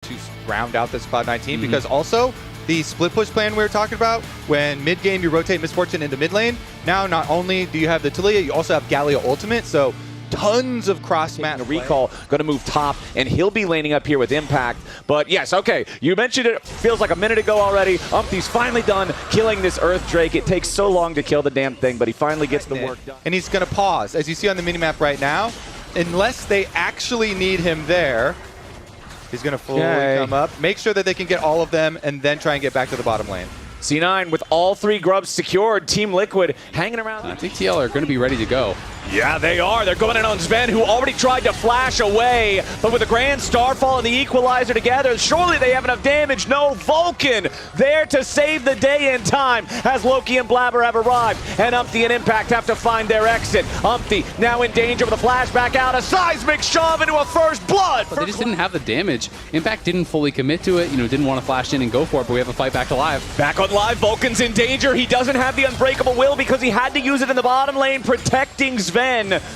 to round out this Cloud9 team, because also the split push plan we were talking about, when mid game you rotate Misfortune into mid lane, now not only do you have the Talia, you also have Galio ultimate, so tons of cross-mat recall, going to move top, and he'll be laning up here with Impact. But yes, okay, you mentioned it, feels like a minute ago already. Umpty's finally done killing this Earth Drake. It takes so long to kill the damn thing, but he finally gets the work done. And he's going to pause. As you see on the minimap right now, unless they actually need him there, he's going to fully come up, make sure that they can get all of them, and then try and get back to the bottom lane. C9 with all 3 grubs secured. Team Liquid hanging around. I think TL are going to be ready to go. Yeah, they are. They're going in on Sven, who already tried to flash away. But with the Grand Starfall and the Equalizer together, surely they have enough damage. No, Vulcan there to save the day in time as Loki and Blabber have arrived. And Umpty and Impact have to find their exit. Umpty now in danger with a flashback out. A seismic shove into a first blood. But they just didn't have the damage. Impact didn't fully commit to it. Didn't want to flash in and go for it, but we have a fight back to live. Back on live, Vulcan's in danger. He doesn't have the Unbreakable Will because he had to use it in the bottom lane, protecting Sven.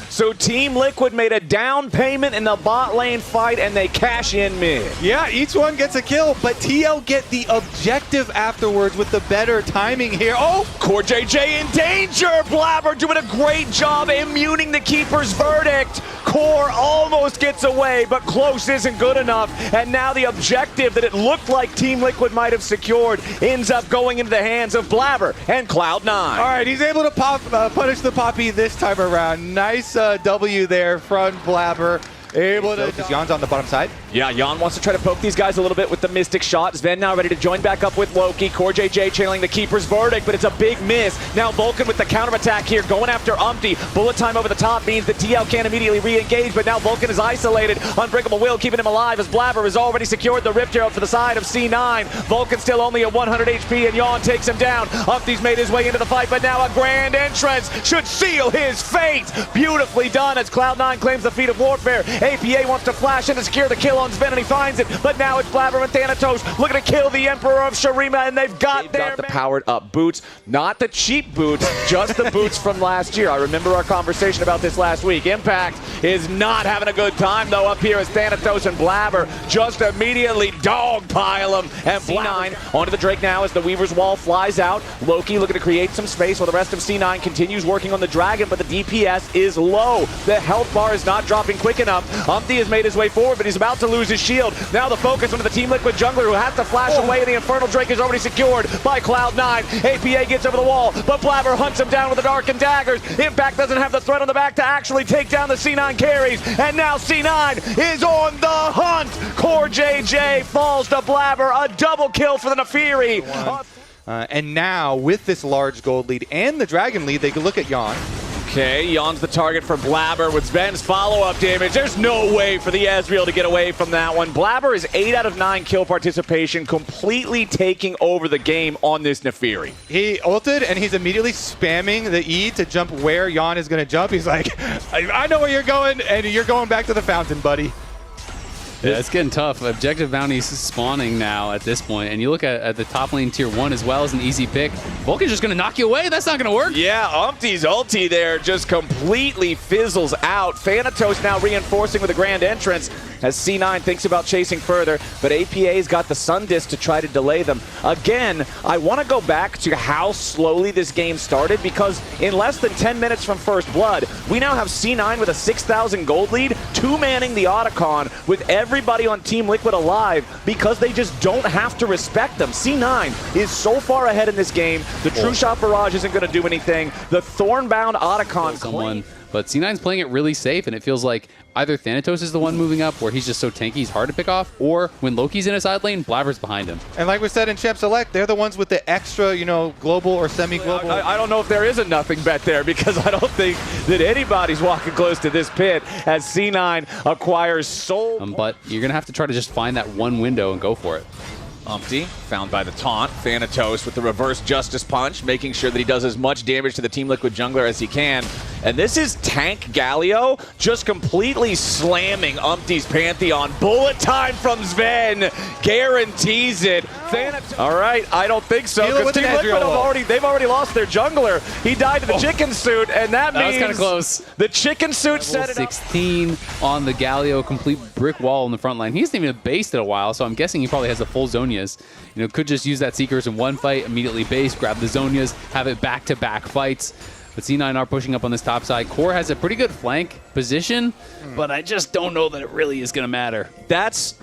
So Team Liquid made a down payment in the bot lane fight, and they cash in mid. Yeah, each one gets a kill, but TL get the objective afterwards with the better timing here. Oh! Core JJ in danger! Blabber doing a great job immuning the Keeper's verdict. Core almost gets away, but close isn't good enough. And now the objective that it looked like Team Liquid might have secured ends up going into the hands of Blabber and Cloud9. All right, he's able to punish the Poppy this time around. Nice W there from Blabber. Able to... Jan's on the bottom side. Yeah, Jan wants to try to poke these guys a little bit with the Mystic Shot. Sven now ready to join back up with Loki. Core JJ channeling the Keeper's verdict, but it's a big miss. Now Vulcan with the counterattack here, going after Umpty. Bullet time over the top means that TL can't immediately re-engage, but now Vulcan is isolated. Unbreakable Will keeping him alive as Blabber has already secured the Rift Herald for the side of C9. Vulcan still only at 100 HP, and Jan takes him down. Umpty's made his way into the fight, but now a grand entrance should seal his fate. Beautifully done as Cloud9 claims the feat of warfare. APA wants to flash in to secure the kill on Sven, and he finds it, but now it's Blabber and Thanatos looking to kill the Emperor of Shurima, and they've got the powered up boots. Not the cheap boots, just the boots from last year. I remember our conversation about this last week. Impact is not having a good time, though, up here as Thanatos and Blabber just immediately dogpile him. And C9 onto the Drake now as the Weaver's Wall flies out. Loki looking to create some space while the rest of C9 continues working on the Dragon, but the DPS is low. The health bar is not dropping quick enough. Umpty has made his way forward, but he's about to lose his shield. Now the focus onto the Team Liquid jungler, who has to flash away, and the Infernal Drake is already secured by Cloud9. APA gets over the wall, but Blabber hunts him down with the Dark and Daggers. Impact doesn't have the threat on the back to actually take down the C9 carries, and now C9 is on the hunt. Core JJ falls to Blabber, a double kill for the Nefiri. And now, with this large gold lead and the Dragon lead, they can look at Jan. Okay, Jan's the target for Blabber with Sven's follow-up damage. There's no way for the Ezreal to get away from that one. Blabber is 8 out of 9 kill participation, completely taking over the game on this Nefiri. He ulted, and he's immediately spamming the E to jump where Jan is going to jump. He's like, I know where you're going, and you're going back to the fountain, buddy. Yeah, it's getting tough. Objective bounties spawning now at this point, and you look at the top lane tier 1 as well as an easy pick. Vulcan's just going to knock you away. That's not going to work. Yeah, Umpty's ulti there just completely fizzles out. Thanatos now reinforcing with a grand entrance as C9 thinks about chasing further, but APA's got the Sun Disc to try to delay them. Again, I want to go back to how slowly this game started, because in less than 10 minutes from first blood, we now have C9 with a 6,000 gold lead, 2-manning the Otacon with everybody on Team Liquid alive because they just don't have to respect them. C9 is so far ahead in this game. The True Shot Barrage isn't going to do anything. The Thornbound Otacon but C9's playing it really safe, and it feels like either Thanatos is the one moving up, where he's just so tanky he's hard to pick off, or when Loki's in a side lane, Blabber's behind him. And like we said in Champ Select, they're the ones with the extra, global or semi-global. I don't know if there is a nothing bet there, because I don't think that anybody's walking close to this pit as C9 acquires soul. But you're going to have to try to just find that one window and go for it. Umpty, found by the taunt. Thanatos with the reverse Justice Punch, making sure that he does as much damage to the Team Liquid jungler as he can. And this is Tank Galio just completely slamming Umpty's Pantheon. Bullet time from Sven guarantees it. All right, I don't think so, because Team Liquid they've already lost their jungler. He died to the chicken suit, and that means was kind of close. The chicken suit set it up. 16 on the Galio, complete brick wall in the front line. He hasn't even based in a while, so I'm guessing he probably has the full Zonias. You know, could just use that Seekers in one fight, immediately base, grab the Zonias, have it back-to-back fights. But C9 are pushing up on this top side. Core has a pretty good flank position, but I just don't know that it really is going to matter.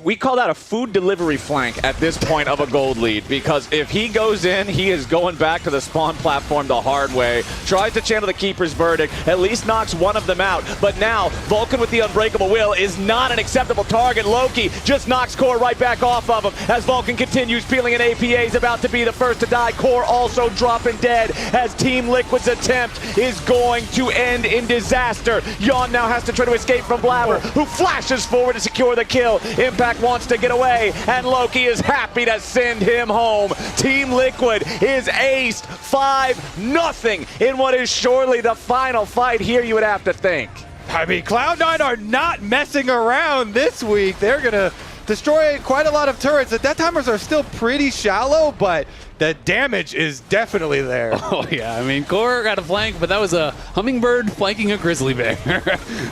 We call that a food delivery flank at this point of a gold lead, because if he goes in, he is going back to the spawn platform the hard way. Tries to channel the Keeper's Verdict, at least knocks one of them out. But now, Vulcan with the Unbreakable Will is not an acceptable target. Loki just knocks Core right back off of him as Vulcan continues peeling, and APA is about to be the first to die. Core also dropping dead as Team Liquid's attempt is going to end in disaster. Yawn now has to try to escape from Blabber, who flashes forward to secure the kill. Impact wants to get away, and Loki is happy to send him home. Team Liquid is aced 5-0 in what is surely the final fight here, you would have to think. I mean, Cloud9 are not messing around this week. They're going to destroy quite a lot of turrets. The death timers are still pretty shallow, but the damage is definitely there. Oh, yeah. I mean, Core got a flank, but that was a hummingbird flanking a grizzly bear.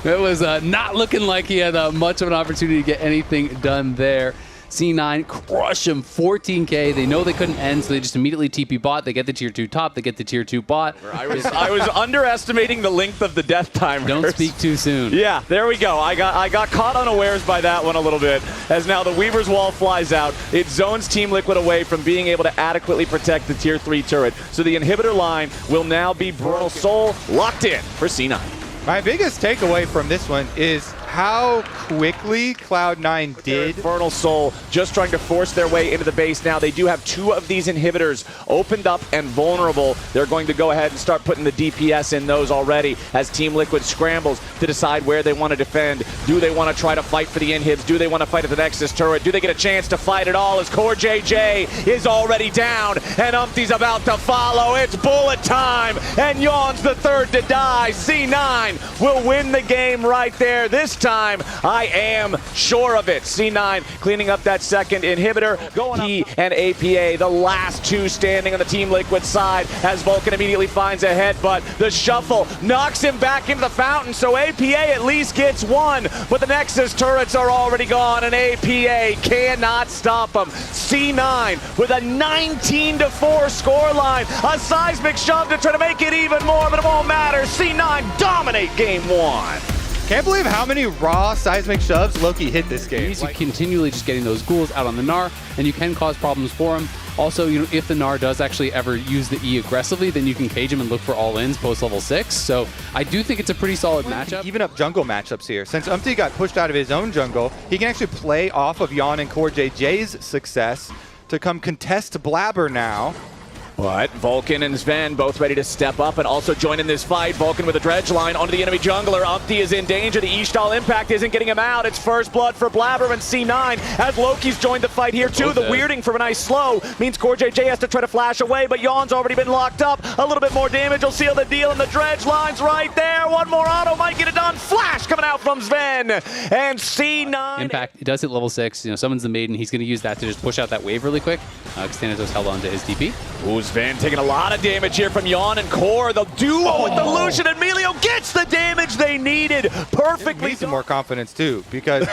It was not looking like he had much of an opportunity to get anything done there. C9 crush him, 14K. They know they couldn't end, so they just immediately TP bot. They get the tier 2 top. They get the tier 2 bot. I was underestimating the length of the death timers. Don't speak too soon. Yeah, there we go. I got caught unawares by that one a little bit, as now the Weaver's Wall flies out. It zones Team Liquid away from being able to adequately protect the tier 3 turret. So the inhibitor line will now be Brutal Soul locked in for C9. My biggest takeaway from this one is how quickly Cloud9 did. Infernal Soul just trying to force their way into the base now. They do have 2 of these inhibitors opened up and vulnerable. They're going to go ahead and start putting the DPS in those already as Team Liquid scrambles to decide where they want to defend. Do they want to try to fight for the inhibs? Do they want to fight at the Nexus turret? Do they get a chance to fight at all as Core JJ is already down and Umpty's about to follow? It's bullet time and Yawn's the third to die. C9 will win the game right there. This time, I am sure of it. C9 cleaning up that second inhibitor. He and APA, the last 2 standing on the Team Liquid side, as Vulcan immediately finds a headbutt. The shuffle knocks him back into the fountain, so APA at least gets 1, but the Nexus turrets are already gone, and APA cannot stop them. C9 with a 19-4 scoreline. A seismic shove to try to make it even more, but it won't matter. C9 dominate game 1. Can't believe how many raw seismic shoves Loki hit this game. He's continually just getting those ghouls out on the Gnar, and you can cause problems for him. Also, you know, if the Gnar does actually ever use the E aggressively, then you can cage him and look for all-ins post level 6. So I do think it's a pretty solid matchup. Even up jungle matchups here. Since Umpty got pushed out of his own jungle, he can actually play off of Yawn and Core JJ's success to come contest Blabber now. But Vulcan and Sven both ready to step up and also join in this fight. Vulcan with a dredge line onto the enemy jungler. Umpty is in danger. The Ishtal impact isn't getting him out. It's first blood for Blabber and C9 as Loki's joined the fight here too. The weirding from a nice slow means Core JJ has to try to flash away, but Yawn's already been locked up. A little bit more damage will seal the deal, and the dredge line's right there. One more auto might get it done. Flash coming out from Sven, and C9. Impact, it does hit level 6. You know, summons the Maiden. He's going to use that to just push out that wave really quick. Xanatos held on to his TP. Ooh, Sven taking a lot of damage here from Yawn and Core. The duo with the Lucian, and Melio gets the damage they needed. Perfectly. Need some more confidence too, because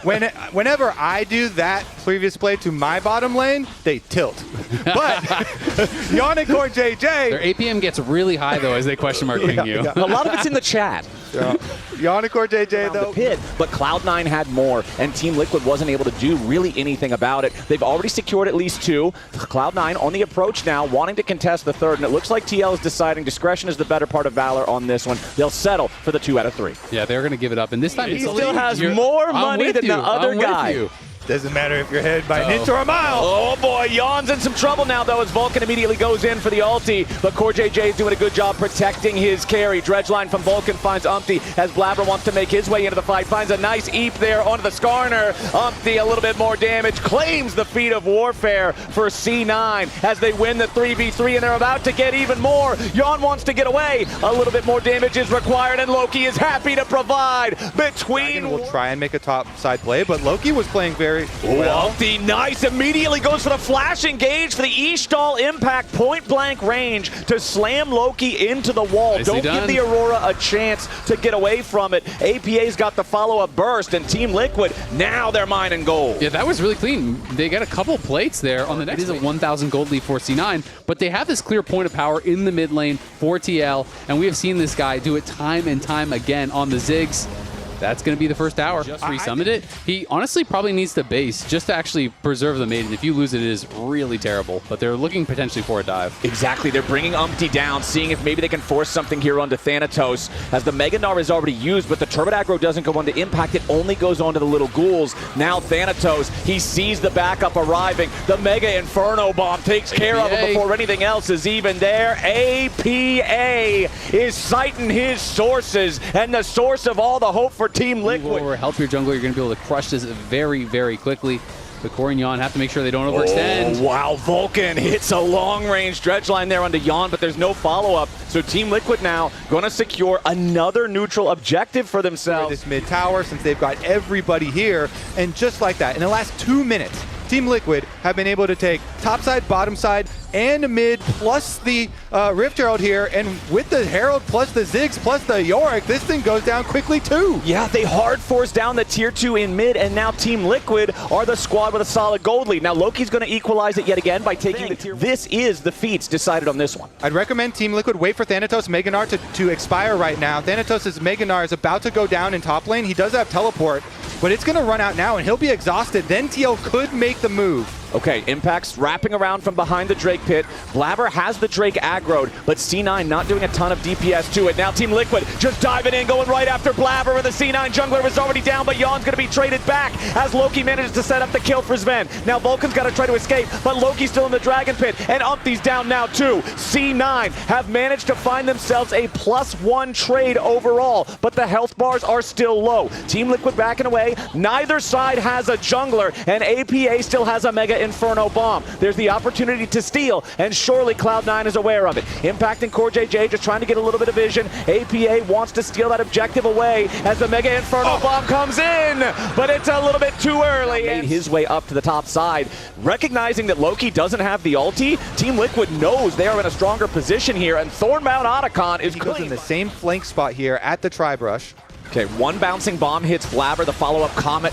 whenever I do that previous play to my bottom lane, they tilt. But Yawn and Core JJ, their APM gets really high though as they question mark ping you. A lot of it's in the chat. Yawn and Core JJ though. The pit, but Cloud9 had more, and Team Liquid wasn't able to do really anything about it. They've already secured at least 2. Cloud9 on the approach now, wanting to contest the third, and it looks like TL is deciding discretion is the better part of valor on this one. They'll settle for the 2 out of 3. Yeah, they're going to give it up, and this time he still has more money than the other guy. Doesn't matter if you're ahead by an inch or a mile. Oh boy, Yon's in some trouble now though as Vulcan immediately goes in for the ulti, but CoreJJ is doing a good job protecting his carry. Dredgeline from Vulcan finds Umpty as Blabber wants to make his way into the fight, finds a nice eep there onto the Skarner. Umpty a little bit more damage, claims the feat of warfare for C9 as they win the 3v3 and they're about to get even more. Yon wants to get away, a little bit more damage is required and Loki is happy to provide between. Dragon will try and make a top side play, but Loki was playing very well. Umpty, nice, immediately goes for the flash engage for the E-stall impact, point blank range to slam Loki into the wall. Nicely Don't done. give the Aurora a chance to get away from it. APA's got the follow-up burst and Team Liquid, now they're mining gold. Yeah, that was really clean. They got a couple plates there on the next. It is a 1,000 gold lead for C9, but they have this clear point of power in the mid lane for TL, and we have seen this guy do it time and time again on the Ziggs. That's going to be the first tower. Just resummoned it. He honestly probably needs to base just to actually preserve the maiden. If you lose it, it is really terrible. But they're looking potentially for a dive. Exactly. They're bringing Umpty down, seeing if maybe they can force something here onto Thanatos, as the Mega Gnar is already used, but the Turbid Aggro doesn't go on to impact. It only goes on to the little ghouls. Now Thanatos, he sees the backup arriving. The Mega Inferno Bomb takes care of him before anything else is even there. APA is citing his sources, and the source of all the hope for Team Liquid. Over, help your jungler. You're going to be able to crush this very, very quickly. But Core and Yon have to make sure they don't overextend. Oh, wow, Vulcan hits a long-range dredge line there onto Yon, but there's no follow-up. So Team Liquid now going to secure another neutral objective for themselves. This mid tower, since they've got everybody here, and just like that, in the last 2 minutes, Team Liquid have been able to take top side, bottom side, and a mid, plus the Rift Herald here, and with the Herald, plus the Ziggs, plus the Yorick, this thing goes down quickly too. Yeah, they hard force down the tier 2 in mid, and now Team Liquid are the squad with a solid gold lead. Now Loki's going to equalize it yet again by taking the tier. This is the feats decided on this one. I'd recommend Team Liquid wait for Thanatos Mega Gnar to expire right now. Thanatos' Mega Gnar is about to go down in top lane. He does have teleport, but it's going to run out now, and he'll be exhausted. Then TL could make the move. Okay, Impact's wrapping around from behind the Drake pit. Blabber has the Drake aggroed, but C9 not doing a ton of DPS to it. Now Team Liquid just diving in, going right after Blabber, and the C9 jungler is already down, but Yon's going to be traded back as Loki manages to set up the kill for Sven. Now Vulcan's got to try to escape, but Loki's still in the Dragon Pit, and Umpty's down now too. C9 have managed to find themselves a +1 trade overall, but the health bars are still low. Team Liquid backing away. Neither side has a jungler, and APA still has a Mega Inferno Bomb. There's the opportunity to steal, and surely Cloud9 is aware of it. Impact and CoreJJ just trying to get a little bit of vision. APA wants to steal that objective away as the Mega Inferno Bomb comes in, but it's a little bit too early. Made his way up to the top side. Recognizing that Loki doesn't have the ulti, Team Liquid knows they are in a stronger position here, and Thornbound Otacon is Goes in the same flank spot here at the Tri-Brush. Okay, one bouncing bomb hits Blabber. The follow-up Comet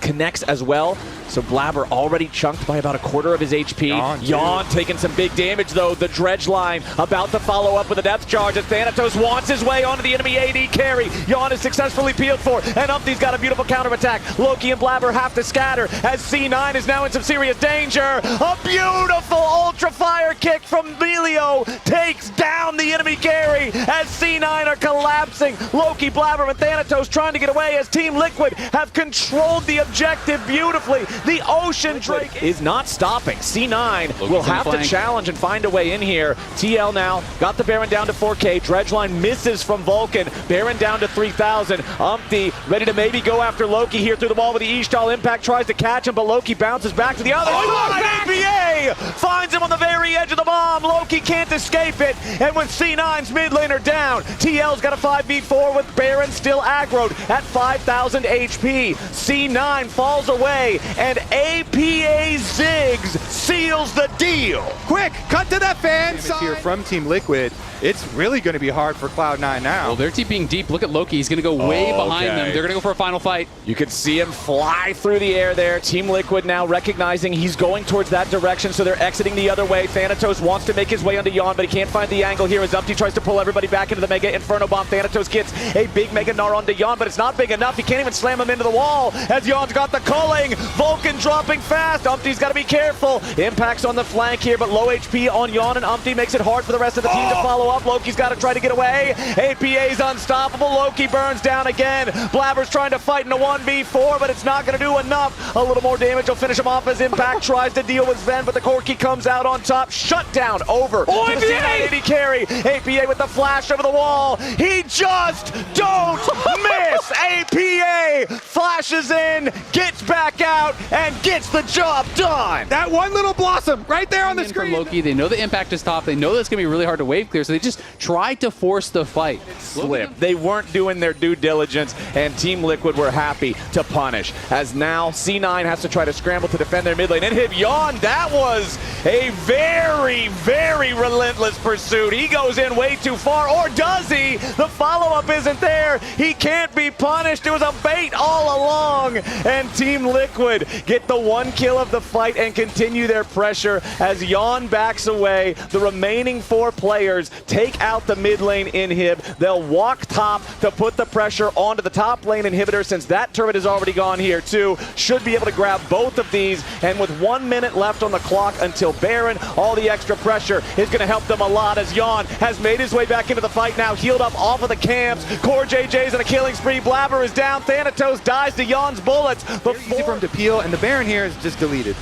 connects as well. So Blabber already chunked by about a quarter of his HP. Yon taking some big damage though. The dredge line about to follow up with a depth charge as Thanatos wants his way onto the enemy AD carry. Yon is successfully peeled for, and Umpty's got a beautiful counterattack. Loki and Blabber have to scatter as C9 is now in some serious danger. A beautiful ultra fire kick from Melio takes down the enemy carry as C9 are collapsing. Loki, Blabber, and Thanatos trying to get away as Team Liquid have controlled the objective beautifully. The Ocean Drake is not stopping. C9 will have to challenge and find a way in here. TL now got the Baron down to 4K. Dredgeline misses from Vulcan. Baron down to 3,000. Umpty ready to maybe go after Loki here through the wall with the E-stall impact. Tries to catch him, but Loki bounces back to the other side. APA finds him on the very edge of the bomb. Loki can't escape it. And with C9's mid laner down, TL's got a 5v4 with Baron still aggroed at 5,000 HP. C9 falls away, and APA Ziggs seals the deal. Quick, cut to that fan side. Here from Team Liquid. It's really going to be hard for Cloud9 now. Well, they're TPing deep. Look at Loki. He's going to go way behind them. They're going to go for a final fight. You can see him fly through the air there. Team Liquid now recognizing he's going towards that direction, so they're exiting the other way. Thanatos wants to make his way onto Yon, but he can't find the angle here as Umpty tries to pull everybody back into the Mega Inferno Bomb. Thanatos gets a big Mega Gnar onto Yon, but it's not big enough. He can't even slam him into the wall as Yon's got the culling. Vulcan Vulcan dropping fast. Umpty's got to be careful. Impact's on the flank here, but low HP on Yawn and Umpty makes it hard for the rest of the team to follow up. Loki's got to try to get away. APA's unstoppable. Loki burns down again. Blabber's trying to fight in a 1v4, but it's not going to do enough. A little more damage will finish him off as Impact tries to deal with Ven, but the Corki comes out on top. Shut down over to the C980 carry. APA with the flash over the wall. He just don't miss. APA flashes in, gets back out, and gets the job done. That one little blossom right there on the screen. From Loki, they know the impact is top. They know that's going to be really hard to wave clear, so they just tried to force the fight. Slip. They weren't doing their due diligence, and Team Liquid were happy to punish. As now C9 has to try to scramble to defend their mid lane and hit Yawn. That was a very, very relentless pursuit. He goes in way too far, or does he? The follow-up isn't there. He can't be punished. It was a bait all along, and Team Liquid get the one kill of the fight and continue their pressure as Yawn backs away. The remaining 4 players take out the mid lane inhib. They'll walk top to put the pressure onto the top lane inhibitor since that turret is already gone here too. Should be able to grab both of these, and with 1 minute left on the clock until Baron, all the extra pressure is going to help them a lot as Yawn has made his way back into the fight now, healed up off of the camps. Core JJ's in a killing spree. Blabber is down. Thanatos dies to Yawn's bullets. Easy for him to peel, and the Baron here is just deleted.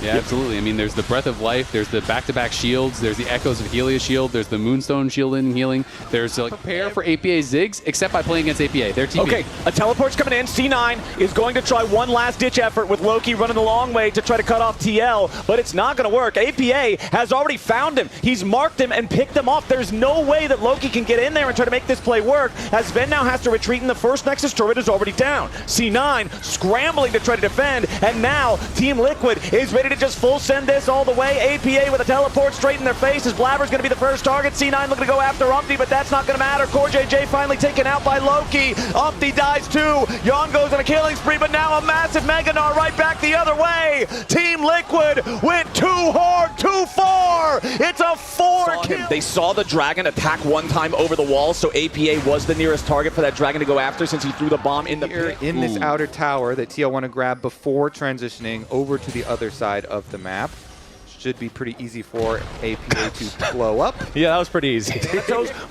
Yeah, absolutely. I mean, there's the Breath of Life, there's the back-to-back shields, there's the Echoes of Helia shield, there's the Moonstone shield and healing. There's like prepare for APA Ziggs, except by playing against APA. They're TP. Okay, a teleport's coming in. C9 is going to try one last-ditch effort with Loki running the long way to try to cut off TL, but it's not going to work. APA has already found him. He's marked him and picked him off. There's no way that Loki can get in there and try to make this play work, as Ven now has to retreat, and the first Nexus turret is already down. C9 scrambling to try to defend, and now Team Liquid is ready to just full send this all the way. APA with a teleport straight in their face as Blabber's going to be the first target. C9 looking to go after Umpty, but that's not going to matter. Core JJ finally taken out by Loki. Umpty dies too. Yawn goes on a killing spree, but now a massive Meganar right back the other way. Team Liquid went too hard, too far. It's a 4 kill. They saw the dragon attack one time over the wall, so APA was the nearest target for that dragon to go after since he threw the bomb in the pit. In this outer tower that TL want to grab before transitioning over to the other side of the map. Should be pretty easy for APA to blow up. Yeah, that was pretty easy.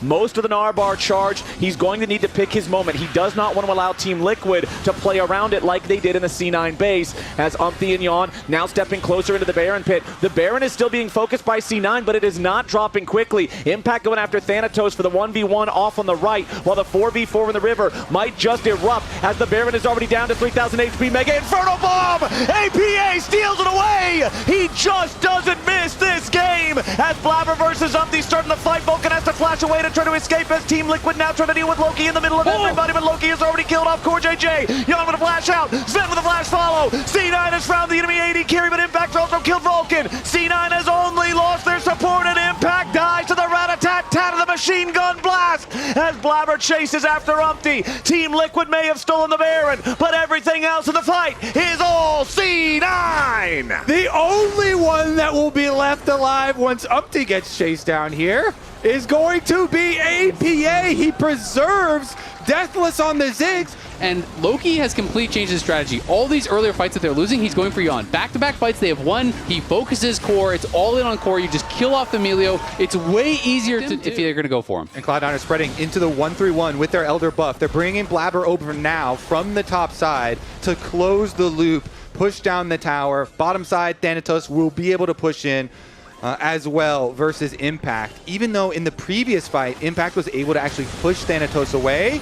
Most of the Narbar charge, he's going to need to pick his moment. He does not want to allow Team Liquid to play around it like they did in the C9 base, as Umpty and Yawn now stepping closer into the Baron pit. The Baron is still being focused by C9, but it is not dropping quickly. Impact going after Thanatos for the 1v1 off on the right, while the 4v4 in the river might just erupt as the Baron is already down to 3,000 HP. Mega Inferno Bomb! APA steals it away! He just doesn't miss this game as Blabber versus Umpty starting the fight. Vulcan has to flash away to try to escape as Team Liquid now trying to deal with Loki in the middle of everybody, but Loki has already killed off Core JJ. Yawn with a flash out, Sven with a flash follow. C9 has found the enemy AD carry, but Impact also killed Vulcan. C9 has only lost their support, and Impact dies to the rat-a-tat-tat of the machine gun blast as Blabber chases after Umpty. Team Liquid may have stolen the Baron, but everything else in the fight is all C9. The only one that will be left alive once Umpty gets chased down here is going to be APA. He preserves Deathless on the Ziggs. And Loki has completely changed his strategy. All these earlier fights that they're losing, he's going for Yawn. Back-to-back fights they have won. He focuses Core. It's all in on Core. You just kill off the Emilio. It's way easier to if they're going to go for him. And Cloud9 are spreading into the 1-3-1 with their Elder buff. They're bringing Blabber over now from the top side to close the loop, push down the tower. Bottom side, Thanatos will be able to push in as well versus Impact. Even though in the previous fight, Impact was able to actually push Thanatos away.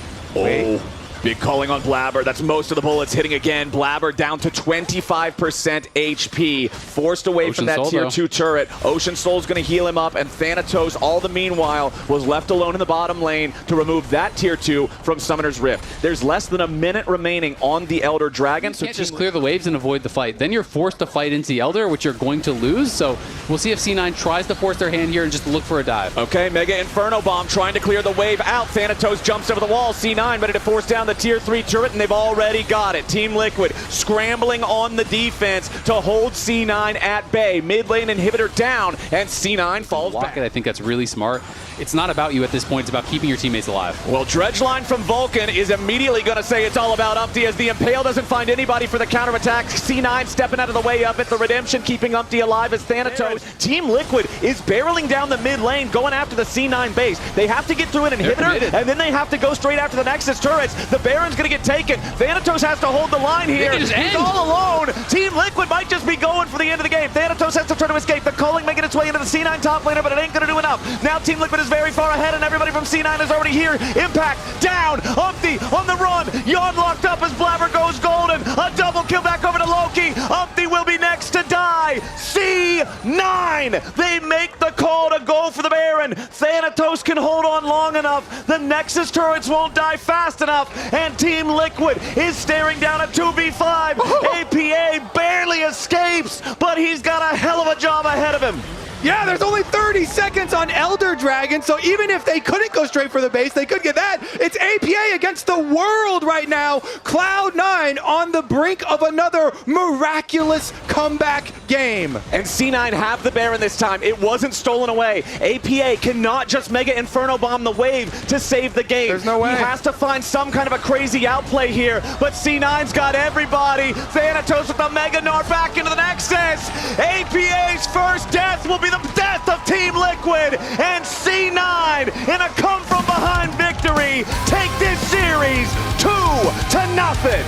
Big calling on Blabber. That's most of the bullets hitting again. Blabber down to 25% HP. Forced away from that tier 2 turret. Ocean Soul's going to heal him up, and Thanatos, all the meanwhile, was left alone in the bottom lane to remove that tier 2 from Summoner's Rift. There's less than a minute remaining on the Elder Dragon. So just clear the waves and avoid the fight. Then you're forced to fight into the Elder, which you're going to lose. So we'll see if C9 tries to force their hand here and just look for a dive. Okay, Mega Inferno Bomb trying to clear the wave out. Thanatos jumps over the wall. C9 ready to force down the the tier 3 turret, and they've already got it. Team Liquid scrambling on the defense to hold C9 at bay. Mid lane inhibitor down, and C9 falls back. I think that's really smart. It's not about you at this point, it's about keeping your teammates alive. Well, Dredgeline from Vulcan is immediately going to say it's all about Umpty as the Impale doesn't find anybody for the counterattack. C9 stepping out of the way of it. The Redemption keeping Umpty alive as Thanatos. Team Liquid is barreling down the mid lane, going after the C9 base. They have to get through an inhibitor, and then they have to go straight after the Nexus turrets. The Baron's going to get taken. Thanatos has to hold the line here. He's all alone. Team Liquid might just be going for the end of the game. Thanatos has to try to escape. The culling making its way into the C9 top laner, but it ain't going to do enough. Now Team Liquid is very far ahead, and everybody from C9 is already here. Impact down. Umpty on the run. Yon locked up as Blabber goes golden. A double kill back over to Loki. Umpty will be next to die. C9. They make the call to go for the Baron. Thanatos can hold on long enough. The Nexus turrets won't die fast enough, and Team Liquid is staring down a 2v5. APA barely escapes, but he's got a hell of a job ahead of him. Yeah, there's only 30 seconds on Elder Dragon, so even if they couldn't go straight for the base, they could get that. It's APA against the world right now. Cloud9 on the brink of another miraculous comeback game. And C9 have the Baron this time. It wasn't stolen away. APA cannot just Mega Inferno Bomb the wave to save the game. There's no way. He has to find some kind of a crazy outplay here, but C9's got everybody. Thanatos with the Mega Gnar back into the Nexus. APA's first death will be the death of Team Liquid, and C9 in a come-from-behind victory take this series 2-0.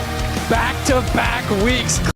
Back-to-back weeks.